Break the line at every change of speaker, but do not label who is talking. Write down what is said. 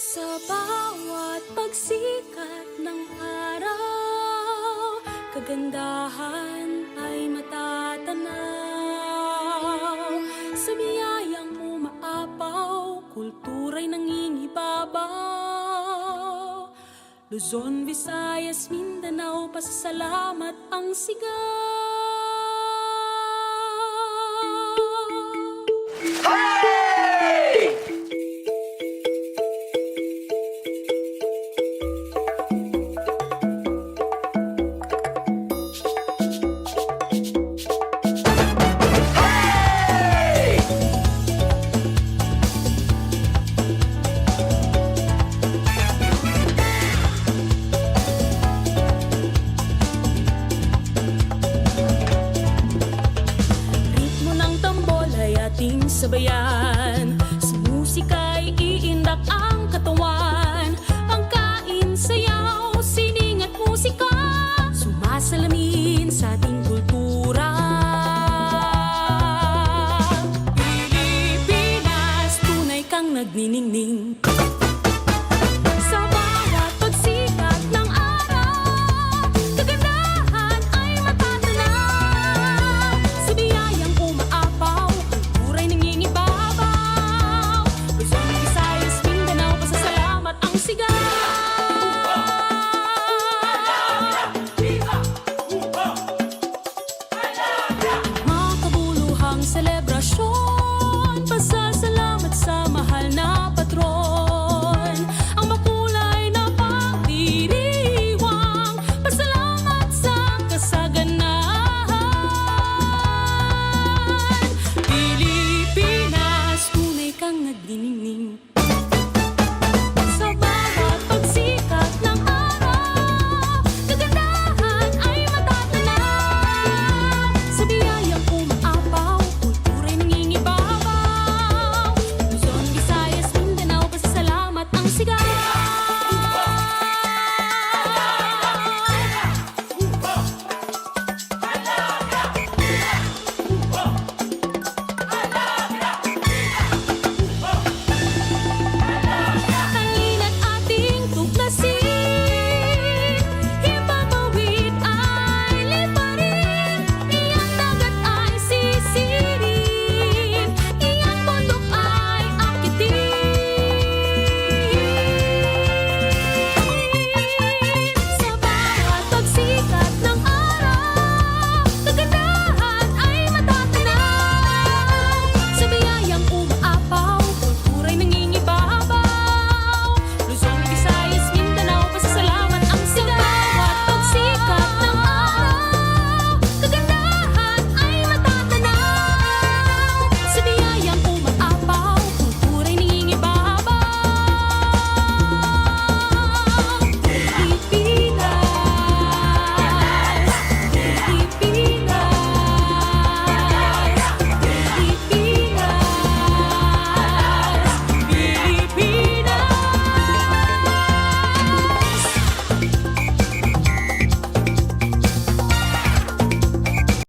Sa bawat pagsikat ng araw, kagandahan ay matatanaw. Sa biyayang umaapaw, kultura'y nangingibabaw. Luzon, Visayas, Mindanao, pasasalamat ang sigaw. Ating sabayan, sa musika'y iindak ang katawan. Pangkain, sayaw, sining at musika, sumasalamin sa ating kultura. Pilipinas, tunay kang nagniningning. Sa bawat pagsikat ng araw, kagandahan ay matatanaw. Sa biyayang umaapaw, kultura'y nangingibabaw. Luzon, Visayas, Mindanao, pasasalamat ang sigaw. Makabuluhang selebrasyon, pasasalamat sa mahal na